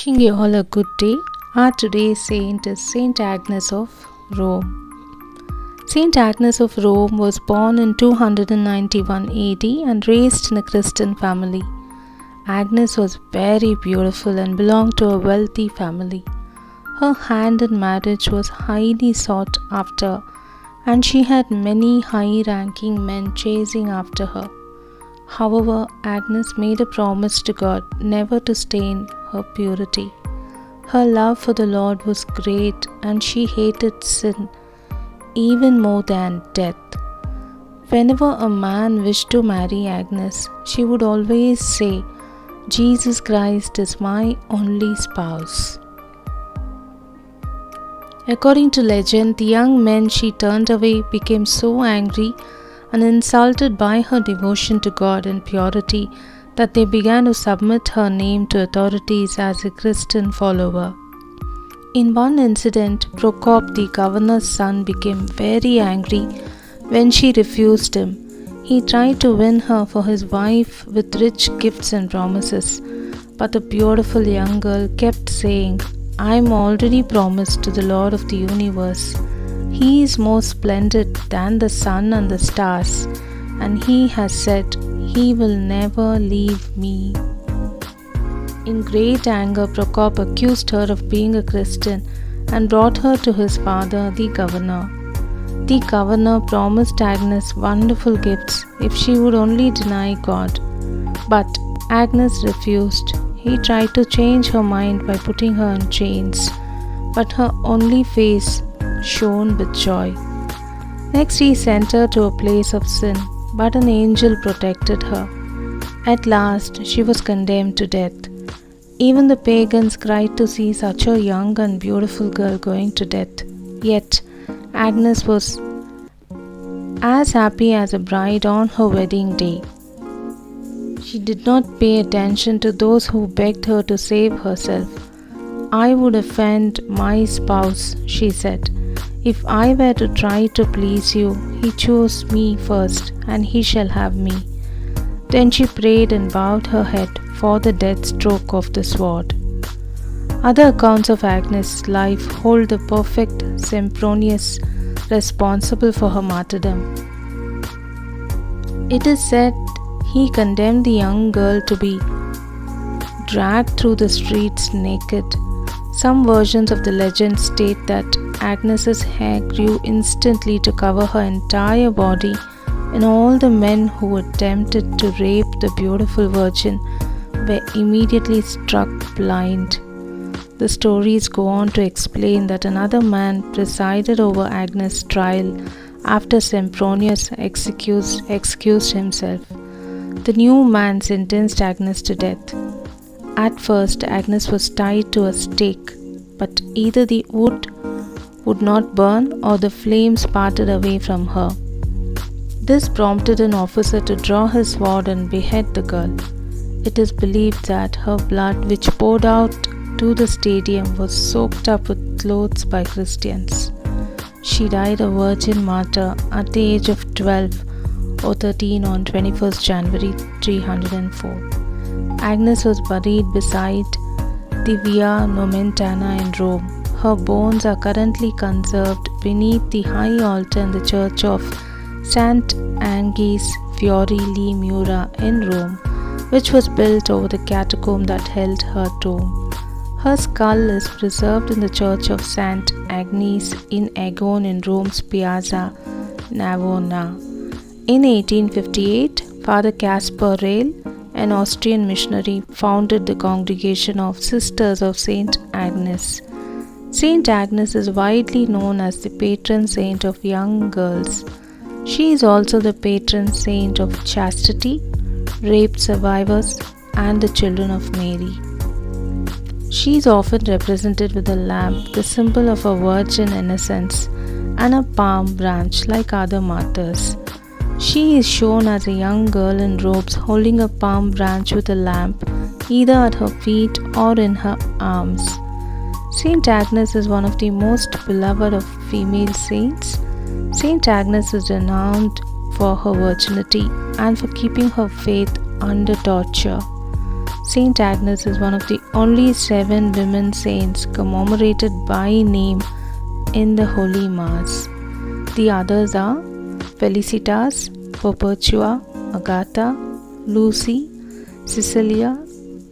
Wishing you all a good day. Our today's saint is Saint Agnes of Rome. Saint Agnes of Rome was born in 291 AD and raised in a Christian family. Agnes was very beautiful and belonged to a wealthy family. Her hand in marriage was highly sought after, and she had many high-ranking men chasing after her. However, Agnes made a promise to God never to stain her purity. Her love for the Lord was great, and she hated sin even more than death. Whenever a man wished to marry Agnes, she would always say, "Jesus Christ is my only spouse." According to legend, the young men she turned away became so angry and insulted by her devotion to God and purity that they began to submit her name to authorities as a Christian follower. In one incident, Procop, the governor's son, became very angry when she refused him. He tried to win her for his wife with rich gifts and promises, but the beautiful young girl kept saying, "I am already promised to the Lord of the universe. He is more splendid than the sun and the stars, and he has said he will never leave me." In great anger, Procop accused her of being a Christian and brought her to his father, the governor. The governor promised Agnes wonderful gifts if she would only deny God. But Agnes refused. He tried to change her mind by putting her in chains, but her only face shone with joy. Next, he sent her to a place of sin, but an angel protected her. At last, she was condemned to death. Even the pagans cried to see such a young and beautiful girl going to death. Yet, Agnes was as happy as a bride on her wedding day. She did not pay attention to those who begged her to save herself. "I would offend my spouse," she said. "If I were to try to please you, he chose me first, and he shall have me." Then she prayed and bowed her head for the death stroke of the sword. Other accounts of Agnes' life hold the perfect Sempronius responsible for her martyrdom. It is said he condemned the young girl to be dragged through the streets naked. Some versions of the legend state that Agnes's hair grew instantly to cover her entire body, and all the men who attempted to rape the beautiful virgin were immediately struck blind. The stories go on to explain that another man presided over Agnes' trial after Sempronius excused himself. The new man sentenced Agnes to death. At first, Agnes was tied to a stake, but either the wood would not burn or the flames parted away from her. This prompted an officer to draw his sword and behead the girl. It is believed that her blood, which poured out to the stadium, was soaked up with clothes by Christians. She died a virgin martyr at the age of 12 or 13 on 21st January 304. Agnes was buried beside the Via Nomentana in Rome. Her bones are currently conserved beneath the high altar in the church of Sant Angis Fiori li Mura in Rome, which was built over the catacomb that held her tomb. Her skull is preserved in the church of Sant Agnes in Agone in Rome's Piazza Navona. In 1858, Father Caspar Rail, an Austrian missionary, founded the congregation of Sisters of Saint Agnes. Saint Agnes is widely known as the patron saint of young girls. She is also the patron saint of chastity, rape survivors, and the children of Mary. She is often represented with a lamp, the symbol of a virgin innocence, and a palm branch like other martyrs. She is shown as a young girl in robes holding a palm branch with a lamp, either at her feet or in her arms. Saint Agnes is one of the most beloved of female saints. Saint Agnes is renowned for her virginity and for keeping her faith under torture. Saint Agnes is one of the only 7 women saints commemorated by name in the Holy Mass. The others are Felicitas, Perpetua, Agatha, Lucy, Cecilia,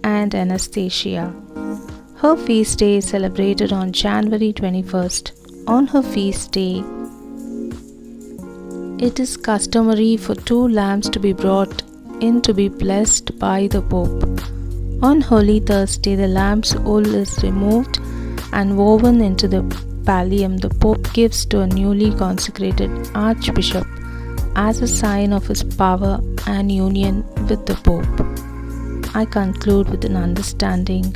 and Anastasia. Her feast day is celebrated on January 21st. On her feast day, it is customary for 2 lambs to be brought in to be blessed by the Pope. On Holy Thursday, the lamb's wool is removed and woven into the pallium the Pope gives to a newly consecrated Archbishop as a sign of his power and union with the Pope. I conclude with an understanding.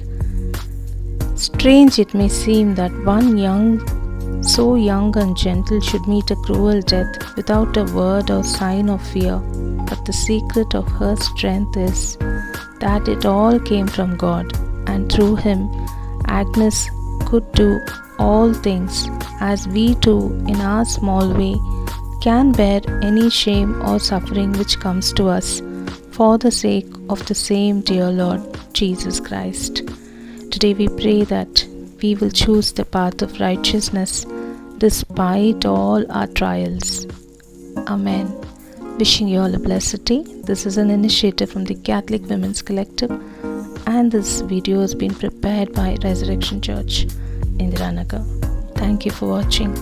Strange it may seem that one so young and gentle should meet a cruel death without a word or sign of fear, but the secret of her strength is that it all came from God, and through him Agnes could do all things, as we too in our small way can bear any shame or suffering which comes to us for the sake of the same dear Lord Jesus Christ. Today we pray that we will choose the path of righteousness despite all our trials. Amen. Wishing you all a blessed day. This is an initiative from the Catholic Women's Collective, and this video has been prepared by Resurrection Church, Indiranagar. Thank you for watching.